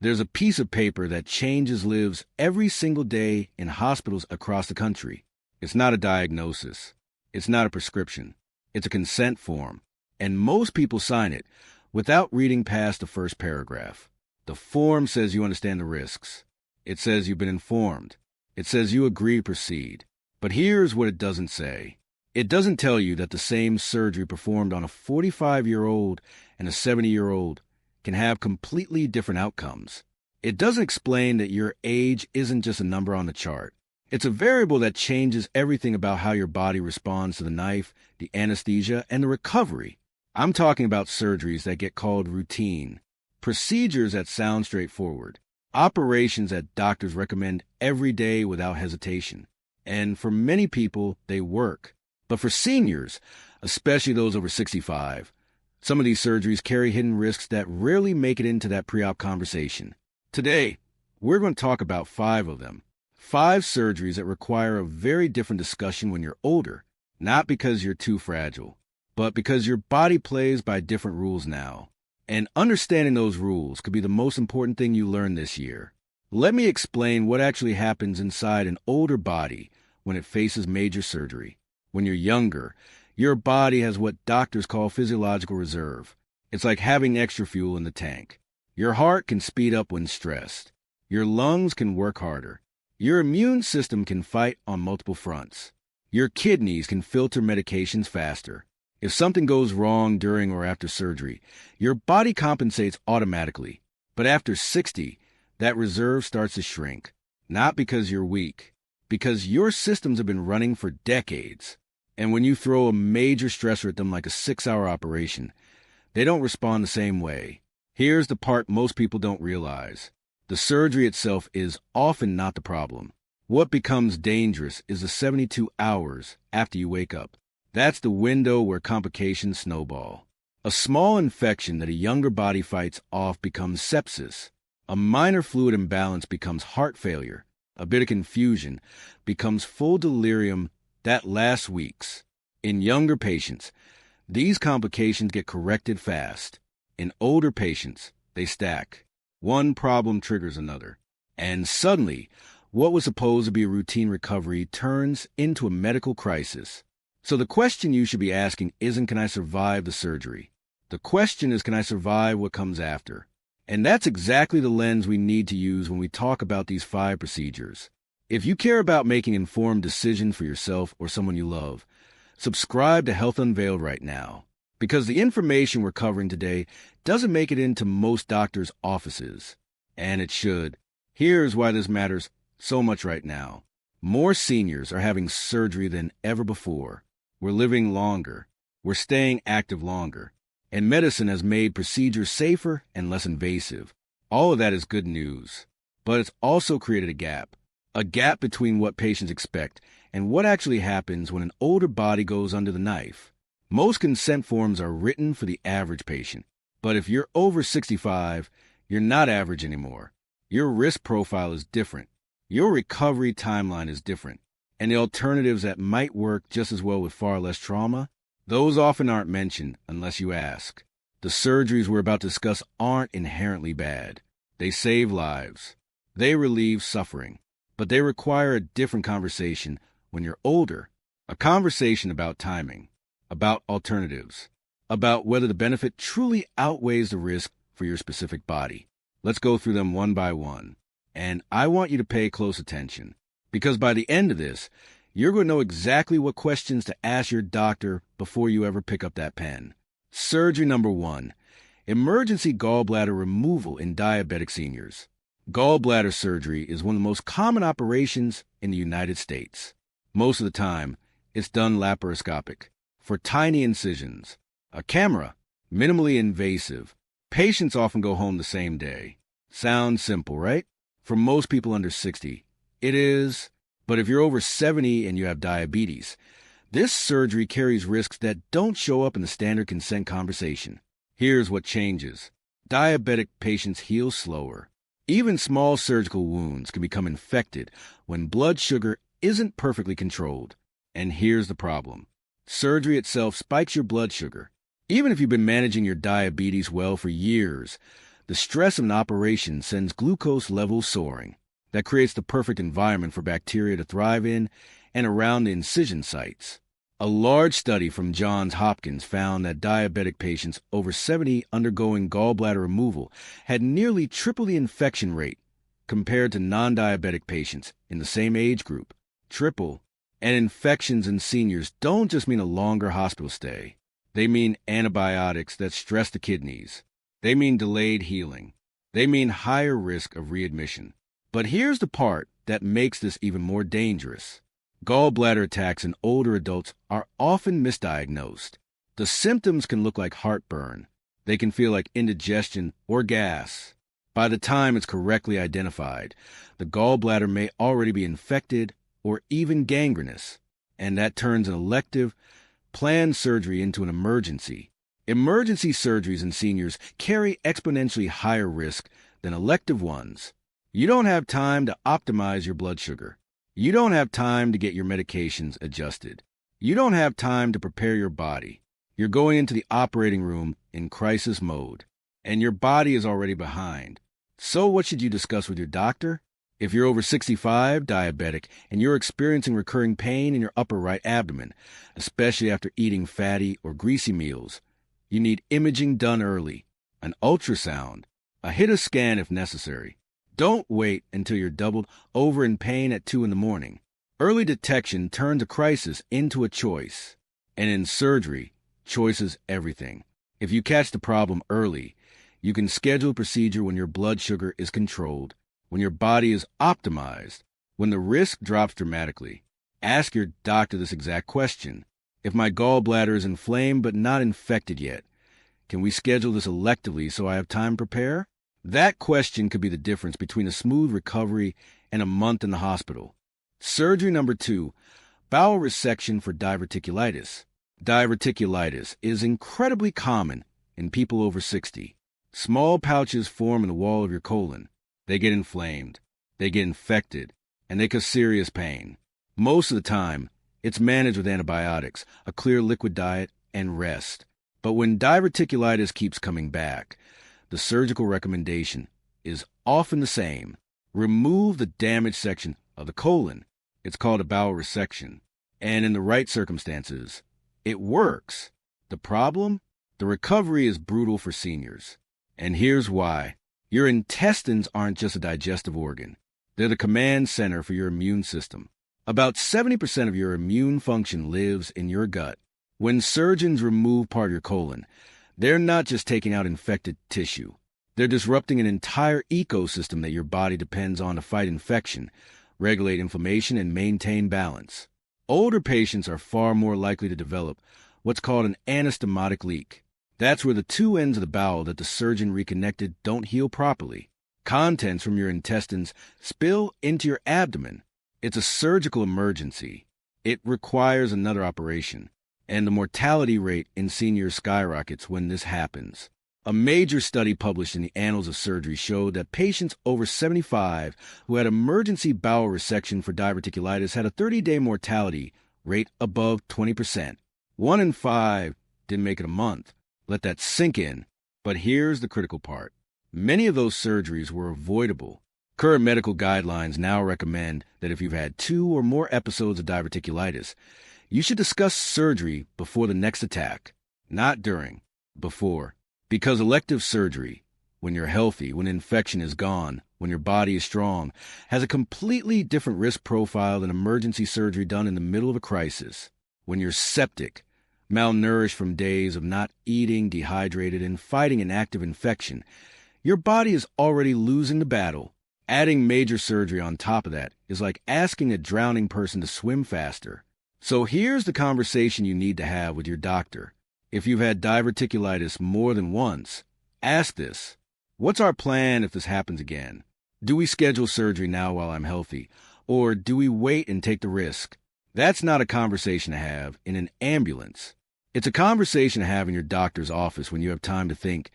There's a piece of paper that changes lives every single day in hospitals across the country. It's not a diagnosis. It's not a prescription. It's a consent form. And most people sign it without reading past the first paragraph. The form says you understand the risks. It says you've been informed. It says you agree to proceed. But here's what it doesn't say. It doesn't tell you that the same surgery performed on a 45-year-old and a 70-year-old can have completely different outcomes. It doesn't explain that your age isn't just a number on the chart. It's a variable that changes everything about how your body responds to the knife, the anesthesia, and the recovery. I'm talking about surgeries that get called routine, procedures that sound straightforward, operations that doctors recommend every day without hesitation. And for many people, they work. But for seniors, especially those over 65, some of these surgeries carry hidden risks that rarely make it into that pre-op conversation. Today, we're going to talk about 5 of them. 5 surgeries that require a very different discussion when you're older, not because you're too fragile, but because your body plays by different rules now. And understanding those rules could be the most important thing you learn this year. Let me explain what actually happens inside an older body when it faces major surgery. When you're younger, your body has what doctors call physiological reserve. It's like having extra fuel in the tank. Your heart can speed up when stressed. Your lungs can work harder. Your immune system can fight on multiple fronts. Your kidneys can filter medications faster. If something goes wrong during or after surgery, your body compensates automatically. But after 60, that reserve starts to shrink. Not because you're weak, because your systems have been running for decades. And when you throw a major stressor at them like a 6-hour operation, they don't respond the same way. Here's the part most people don't realize. The surgery itself is often not the problem. What becomes dangerous is the 72 hours after you wake up. That's the window where complications snowball. A small infection that a younger body fights off becomes sepsis. A minor fluid imbalance becomes heart failure. A bit of confusion becomes full delirium that lasts weeks. In younger patients, these complications get corrected fast. In older patients, they stack. One problem triggers another. And suddenly, what was supposed to be a routine recovery turns into a medical crisis. So the question you should be asking isn't, can I survive the surgery? The question is, can I survive what comes after? And that's exactly the lens we need to use when we talk about these 5 procedures. If you care about making informed decisions for yourself or someone you love, subscribe to Health Unveiled right now, because the information we're covering today doesn't make it into most doctors' offices, and it should. Here's why this matters so much right now. More seniors are having surgery than ever before. We're living longer. We're staying active longer. And medicine has made procedures safer and less invasive. All of that is good news. But it's also created a gap between what patients expect and what actually happens when an older body goes under the knife. Most consent forms are written for the average patient. But if you're over 65, you're not average anymore. Your risk profile is different. Your recovery timeline is different. And the alternatives that might work just as well with far less trauma, those often aren't mentioned unless you ask. The surgeries we're about to discuss aren't inherently bad. They save lives. They relieve suffering. But they require a different conversation when you're older. A conversation about timing, about alternatives, about whether the benefit truly outweighs the risk for your specific body. Let's go through them one by one. And I want you to pay close attention, because by the end of this, you're going to know exactly what questions to ask your doctor before you ever pick up that pen. Surgery number 1, emergency gallbladder removal in diabetic seniors. Gallbladder surgery is one of the most common operations in the United States. Most of the time, it's done laparoscopic, for tiny incisions. A camera, minimally invasive. Patients often go home the same day. Sounds simple, right? For most people under 60, it is. But if you're over 70 and you have diabetes, this surgery carries risks that don't show up in the standard consent conversation. Here's what changes. Diabetic patients heal slower. Even small surgical wounds can become infected when blood sugar isn't perfectly controlled. And here's the problem. Surgery itself spikes your blood sugar. Even if you've been managing your diabetes well for years, The stress of an operation sends glucose levels soaring. That creates the perfect environment for bacteria to thrive in and around the incision sites. A large study from Johns Hopkins found that diabetic patients over 70 undergoing gallbladder removal had nearly triple the infection rate compared to non-diabetic patients in the same age group. Triple. And infections in seniors don't just mean a longer hospital stay. They mean antibiotics that stress the kidneys. They mean delayed healing. They mean higher risk of readmission. But here's the part that makes this even more dangerous. Gallbladder attacks in older adults are often misdiagnosed. The symptoms can look like heartburn. They can feel like indigestion or gas. By the time it's correctly identified, the gallbladder may already be infected or even gangrenous, and that turns an elective, planned surgery into an emergency. Emergency surgeries in seniors carry exponentially higher risk than elective ones. You don't have time to optimize your blood sugar. You don't have time to get your medications adjusted. You don't have time to prepare your body. You're going into the operating room in crisis mode, and your body is already behind. So what should you discuss with your doctor? If you're over 65, diabetic, and you're experiencing recurring pain in your upper right abdomen, especially after eating fatty or greasy meals, you need imaging done early, an ultrasound, a HITA scan if necessary. Don't wait until you're doubled over in pain at 2 in the morning. Early detection turns a crisis into a choice. And in surgery, choice is everything. If you catch the problem early, you can schedule a procedure when your blood sugar is controlled, when your body is optimized, when the risk drops dramatically. Ask your doctor this exact question. If my gallbladder is inflamed but not infected yet, can we schedule this electively so I have time to prepare? That question could be the difference between a smooth recovery and a month in the hospital. Surgery number 2, bowel resection for diverticulitis. Diverticulitis is incredibly common in people over 60. Small pouches form in the wall of your colon. They get inflamed, they get infected, and they cause serious pain. Most of the time, it's managed with antibiotics, a clear liquid diet, and rest. But when diverticulitis keeps coming back, the surgical recommendation is often the same. Remove the damaged section of the colon. It's called a bowel resection. And in the right circumstances, it works. The problem? The recovery is brutal for seniors. And here's why. Your intestines aren't just a digestive organ. They're the command center for your immune system. About 70% of your immune function lives in your gut. When surgeons remove part of your colon, they're not just taking out infected tissue. They're disrupting an entire ecosystem that your body depends on to fight infection, regulate inflammation, and maintain balance. Older patients are far more likely to develop what's called an anastomotic leak. That's where the two ends of the bowel that the surgeon reconnected don't heal properly. Contents from your intestines spill into your abdomen. It's a surgical emergency. It requires another operation. And the mortality rate in seniors skyrockets when this happens. A major study published in the Annals of Surgery showed that patients over 75 who had emergency bowel resection for diverticulitis had a 30-day mortality rate above 20%. 1 in 5 didn't make it a month. Let that sink in. But here's the critical part. Many of those surgeries were avoidable. Current medical guidelines now recommend that if you've had 2 or more episodes of diverticulitis, you should discuss surgery before the next attack, not during, before. Because elective surgery, when you're healthy, when infection is gone, when your body is strong, has a completely different risk profile than emergency surgery done in the middle of a crisis. When you're septic, malnourished from days of not eating, dehydrated, and fighting an active infection, your body is already losing the battle. Adding major surgery on top of that is like asking a drowning person to swim faster. So here's the conversation you need to have with your doctor. If you've had diverticulitis more than once, ask this. What's our plan if this happens again? Do we schedule surgery now while I'm healthy? Or do we wait and take the risk? That's not a conversation to have in an ambulance. It's a conversation to have in your doctor's office when you have time to think,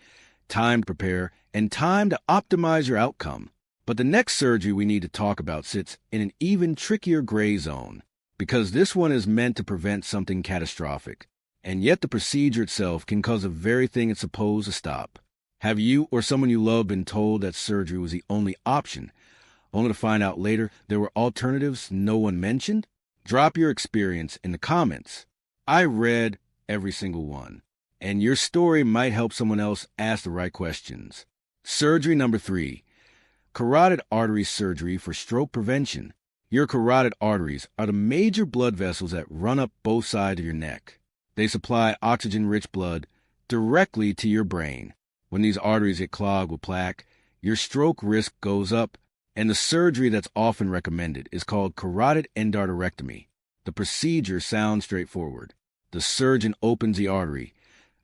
time to prepare, and time to optimize your outcome. But the next surgery we need to talk about sits in an even trickier gray zone. Because this one is meant to prevent something catastrophic, and yet the procedure itself can cause the very thing it's supposed to stop. Have you or someone you love been told that surgery was the only option, only to find out later there were alternatives no one mentioned? Drop your experience in the comments. I read every single one, and your story might help someone else ask the right questions. Surgery number 3, carotid artery surgery for stroke prevention. Your carotid arteries are the major blood vessels that run up both sides of your neck. They supply oxygen-rich blood directly to your brain. When these arteries get clogged with plaque, your stroke risk goes up, and the surgery that's often recommended is called carotid endarterectomy. The procedure sounds straightforward. The surgeon opens the artery,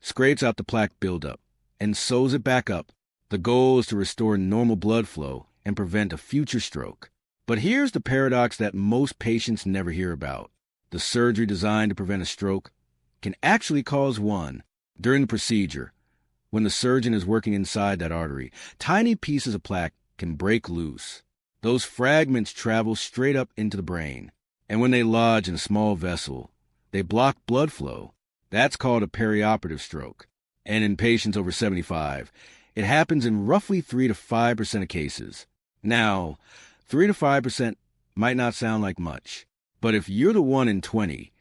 scrapes out the plaque buildup, and sews it back up. The goal is to restore normal blood flow and prevent a future stroke. But here's the paradox that most patients never hear about. The surgery designed to prevent a stroke can actually cause one. During the procedure, when the surgeon is working inside that artery, tiny pieces of plaque can break loose. Those fragments travel straight up into the brain, and when they lodge in a small vessel, they block blood flow. That's called a perioperative stroke. And in patients over 75, it happens in roughly 3 to 5% of cases. Now, 3 to 5% might not sound like much, but if you're the 1 in 20,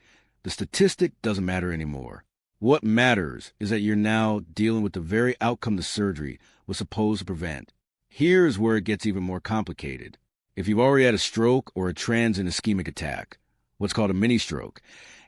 the statistic doesn't matter anymore. What matters is that you're now dealing with the very outcome the surgery was supposed to prevent. Here's where it gets even more complicated. If you've already had a stroke or a transient ischemic attack, what's called a mini-stroke,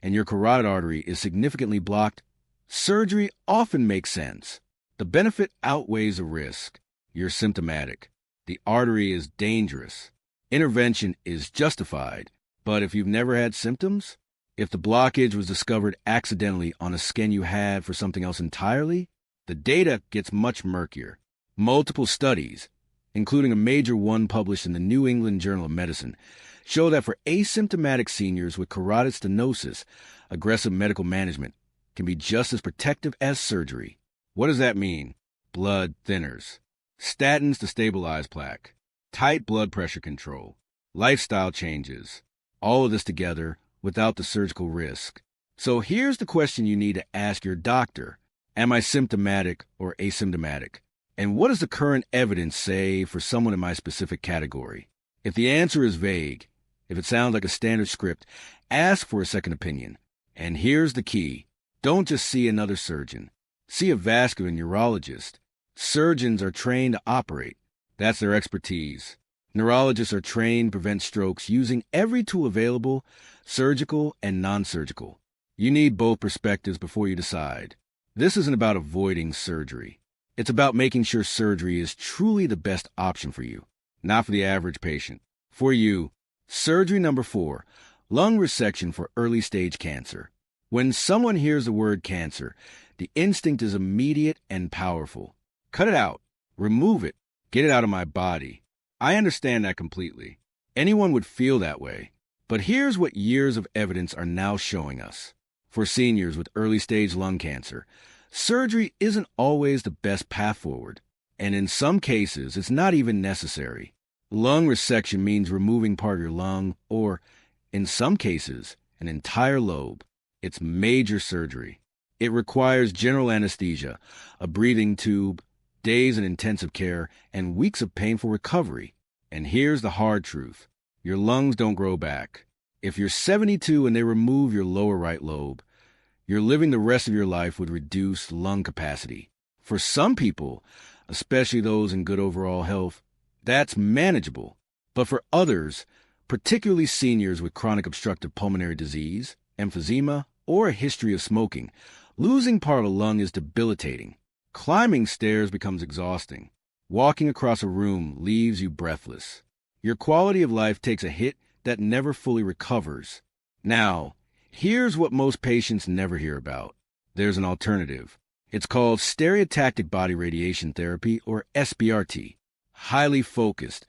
and your carotid artery is significantly blocked, surgery often makes sense. The benefit outweighs the risk. You're symptomatic. The artery is dangerous. Intervention is justified. But if you've never had symptoms, if the blockage was discovered accidentally on a scan you had for something else entirely, the data gets much murkier. Multiple studies, including a major one published in the New England Journal of Medicine, show that for asymptomatic seniors with carotid stenosis, aggressive medical management can be just as protective as surgery. What does that mean? Blood thinners, statins to stabilize plaque, tight blood pressure control, lifestyle changes, all of this together without the surgical risk. So here's the question you need to ask your doctor. Am I symptomatic or asymptomatic? And what does the current evidence say for someone in my specific category? If the answer is vague, if it sounds like a standard script, ask for a second opinion. And here's the key. Don't just see another surgeon. See a vascular neurologist. Surgeons are trained to operate. That's their expertise. Neurologists are trained to prevent strokes using every tool available, surgical and non-surgical. You need both perspectives before you decide. This isn't about avoiding surgery. It's about making sure surgery is truly the best option for you, not for the average patient. For you, surgery number 4, lung resection for early-stage cancer. When someone hears the word cancer, the instinct is immediate and powerful. Cut it out. Remove it. Get it out of my body. I understand that completely. Anyone would feel that way. But here's what years of evidence are now showing us. For seniors with early-stage lung cancer, surgery isn't always the best path forward. And in some cases, it's not even necessary. Lung resection means removing part of your lung, or, in some cases, an entire lobe. It's major surgery. It requires general anesthesia, a breathing tube, days in intensive care, and weeks of painful recovery. And here's the hard truth. Your lungs don't grow back. If you're 72 and they remove your lower right lobe, you're living the rest of your life with reduced lung capacity. For some people, especially those in good overall health, that's manageable. But for others, particularly seniors with chronic obstructive pulmonary disease, emphysema, or a history of smoking, losing part of a lung is debilitating. Climbing stairs becomes exhausting. Walking across a room leaves you breathless. Your quality of life takes a hit that never fully recovers. Now, here's what most patients never hear about. There's an alternative. It's called stereotactic body radiation therapy, or SBRT. Highly focused,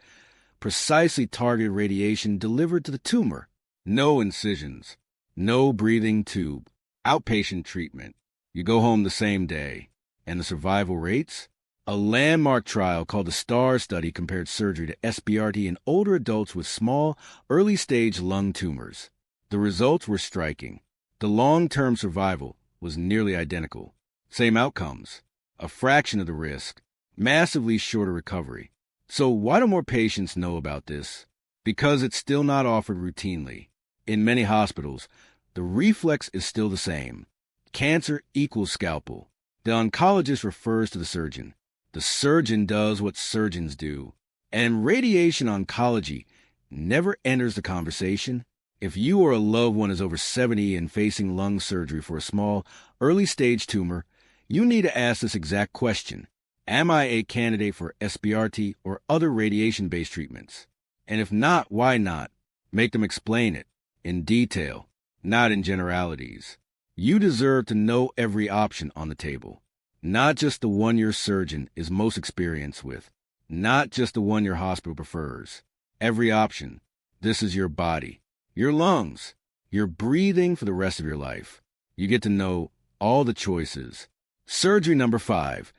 precisely targeted radiation delivered to the tumor. No incisions. No breathing tube. Outpatient treatment. You go home the same day. And the survival rates? A landmark trial called the STAR study compared surgery to SBRT in older adults with small, early-stage lung tumors. The results were striking. The long-term survival was nearly identical. Same outcomes. A fraction of the risk. massively shorter recovery. So why do more patients know about this? Because it's still not offered routinely. In many hospitals, the reflex is still the same. Cancer equals scalpel. The oncologist refers to the surgeon. The surgeon does what surgeons do. And radiation oncology never enters the conversation. If you or a loved one is over 70 and facing lung surgery for a small, early-stage tumor, you need to ask this exact question. Am I a candidate for SBRT or other radiation-based treatments? And if not, why not? Make them explain it in detail, not in generalities. You deserve to know every option on the table, not just the one your surgeon is most experienced with, not just the one your hospital prefers. Every option. This is your body, your lungs, your breathing for the rest of your life. You get to know all the choices. Surgery number 5,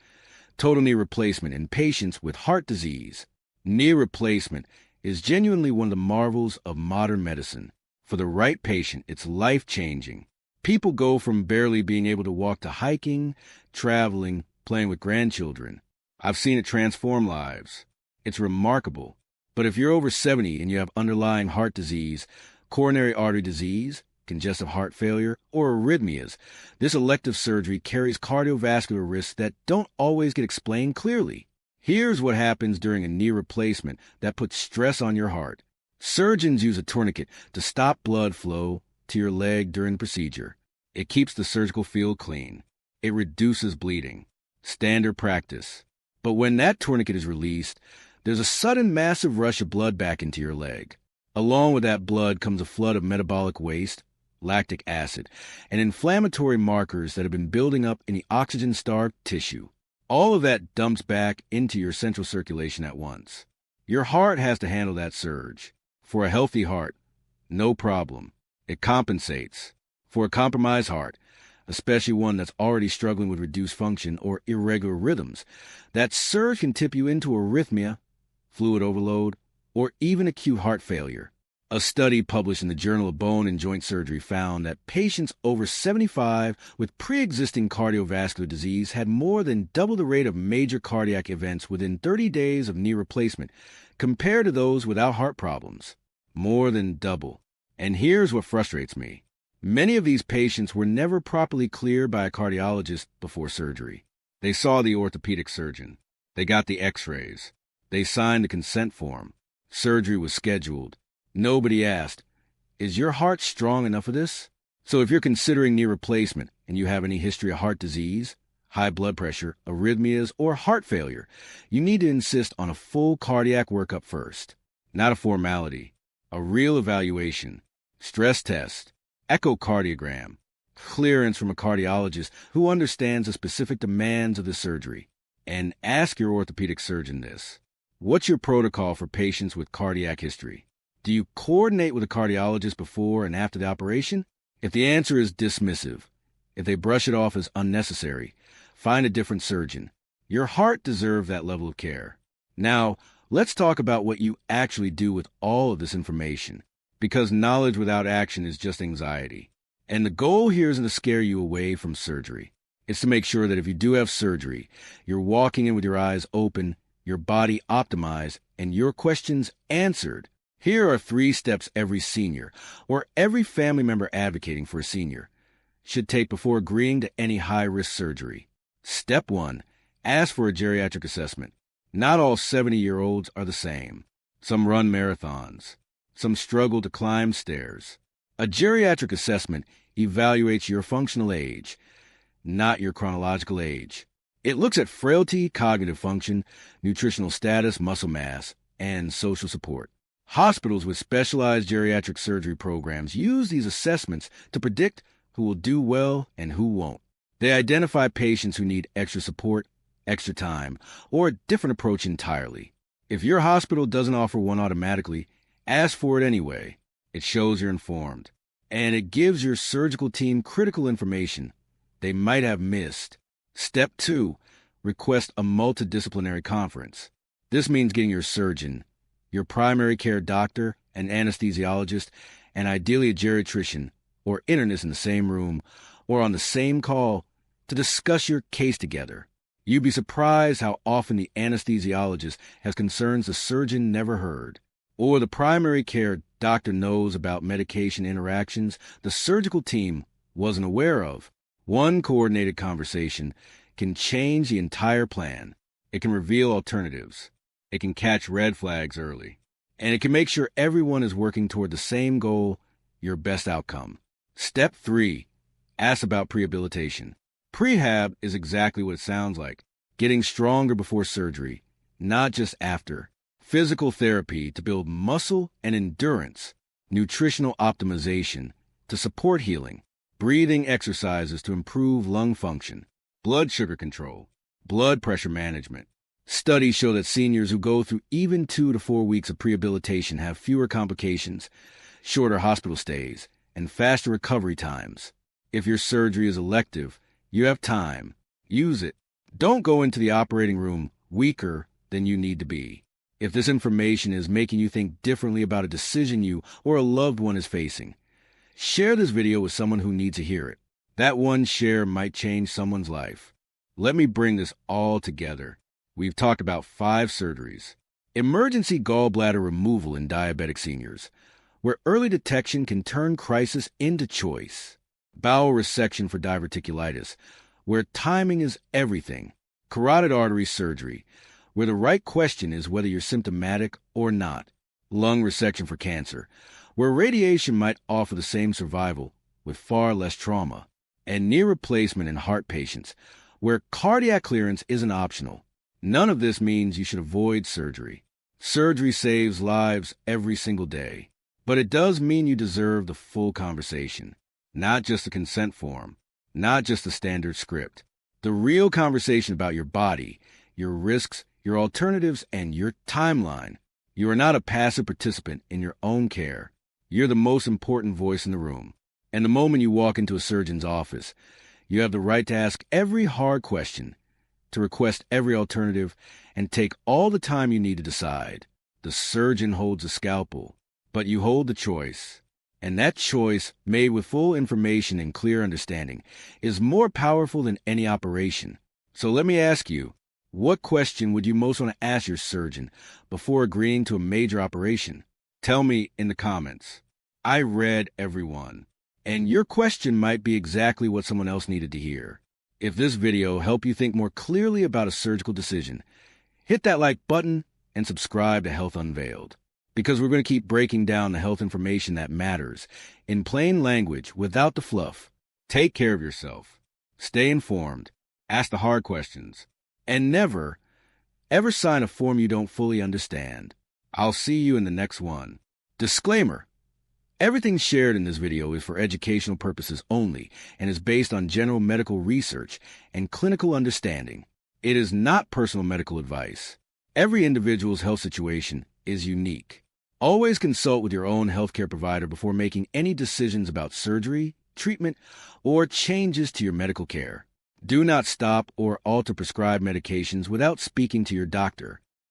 total knee replacement in patients with heart disease. Knee replacement is genuinely one of the marvels of modern medicine. For the right patient, it's life-changing. People go from barely being able to walk to hiking, traveling, playing with grandchildren. I've seen it transform lives. It's remarkable. But if you're over 70 and you have underlying heart disease, coronary artery disease, congestive heart failure, or arrhythmias, this elective surgery carries cardiovascular risks that don't always get explained clearly. Here's what happens during a knee replacement that puts stress on your heart. Surgeons use a tourniquet to stop blood flow to your leg during the procedure. It keeps the surgical field clean. It reduces bleeding. Standard practice. But when that tourniquet is released, there's a sudden massive rush of blood back into your leg. Along with that blood comes a flood of metabolic waste, lactic acid, and inflammatory markers that have been building up in the oxygen-starved tissue. All of that dumps back into your central circulation at once. Your heart has to handle that surge. For a healthy heart, no problem. It compensates. For a compromised heart, especially one that's already struggling with reduced function or irregular rhythms, that surge can tip you into arrhythmia, fluid overload, or even acute heart failure. A study published in the Journal of Bone and Joint Surgery found that patients over 75 with pre-existing cardiovascular disease had more than double the rate of major cardiac events within 30 days of knee replacement compared to those without heart problems. More than double. And here's what frustrates me. Many of these patients were never properly cleared by a cardiologist before surgery. They saw the orthopedic surgeon. They got the x-rays. They signed the consent form. Surgery was scheduled. Nobody asked, is your heart strong enough for this? So if you're considering knee replacement and you have any history of heart disease, high blood pressure, arrhythmias, or heart failure, you need to insist on a full cardiac workup first. Not a formality. A real evaluation. Stress test. Echocardiogram. Clearance from a cardiologist who understands the specific demands of the surgery. And ask your orthopedic surgeon this. What's your protocol for patients with cardiac history? Do you coordinate with a cardiologist before and after the operation? If the answer is dismissive, if they brush it off as unnecessary, find a different surgeon. Your heart deserves that level of care. Now, let's talk about what you actually do with all of this information, because knowledge without action is just anxiety. And the goal here isn't to scare you away from surgery. It's to make sure that if you do have surgery, you're walking in with your eyes open, your body optimized, and your questions answered. Here are 3 steps every senior, or every family member advocating for a senior, should take before agreeing to any high-risk surgery. Step 1, ask for a geriatric assessment. Not all 70-year-olds are the same. Some run marathons. Some struggle to climb stairs. A geriatric assessment evaluates your functional age, not your chronological age. It looks at frailty, cognitive function, nutritional status, muscle mass, and social support. Hospitals with specialized geriatric surgery programs use these assessments to predict who will do well and who won't. They identify patients who need extra support, extra time, or a different approach entirely. If your hospital doesn't offer one automatically, ask for it anyway. It shows you're informed. And it gives your surgical team critical information they might have missed. Step 2, request a multidisciplinary conference. This means getting your surgeon, your primary care doctor, an anesthesiologist, and ideally a geriatrician or internist in the same room or on the same call to discuss your case together. You'd be surprised how often the anesthesiologist has concerns the surgeon never heard, or the primary care doctor knows about medication interactions the surgical team wasn't aware of. One coordinated conversation can change the entire plan. It can reveal alternatives. It can catch red flags early. And it can make sure everyone is working toward the same goal, your best outcome. Step 3. Ask about prehabilitation. Prehab is exactly what it sounds like. Getting stronger before surgery, not just after. Physical therapy to build muscle and endurance. Nutritional optimization to support healing. Breathing exercises to improve lung function. Blood sugar control. Blood pressure management. Studies show that seniors who go through even 2 to 4 weeks of prehabilitation have fewer complications, shorter hospital stays, and faster recovery times. If your surgery is elective, you have time. Use it. Don't go into the operating room weaker than you need to be. If this information is making you think differently about a decision you or a loved one is facing, share this video with someone who needs to hear it. That one share might change someone's life. Let me bring this all together. We've talked about 5 surgeries. Emergency gallbladder removal in diabetic seniors, where early detection can turn crisis into choice. Bowel resection for diverticulitis, where timing is everything. Carotid artery surgery, where the right question is whether you're symptomatic or not. Lung resection for cancer, where radiation might offer the same survival with far less trauma. And knee replacement in heart patients, where cardiac clearance isn't optional. None of this means you should avoid surgery. Surgery saves lives every single day. But it does mean you deserve the full conversation. Not just a consent form. Not just a standard script. The real conversation about your body, your risks, your alternatives, and your timeline. You are not a passive participant in your own care. You're the most important voice in the room. And the moment you walk into a surgeon's office, you have the right to ask every hard question, to request every alternative, and take all the time you need to decide. The surgeon holds a scalpel, but you hold the choice. And that choice, made with full information and clear understanding, is more powerful than any operation. So let me ask you, what question would you most want to ask your surgeon before agreeing to a major operation? Tell me in the comments. I read every one. And your question might be exactly what someone else needed to hear. If this video helped you think more clearly about a surgical decision, hit that like button and subscribe to Health Unveiled. Because we're going to keep breaking down the health information that matters in plain language without the fluff. Take care of yourself. Stay informed. Ask the hard questions. And never, ever sign a form you don't fully understand. I'll see you in the next one. Disclaimer. Everything shared in this video is for educational purposes only and is based on general medical research and clinical understanding. It is not personal medical advice. Every individual's health situation is unique. Always consult with your own healthcare provider before making any decisions about surgery, treatment, or changes to your medical care. Do not stop or alter prescribed medications without speaking to your doctor.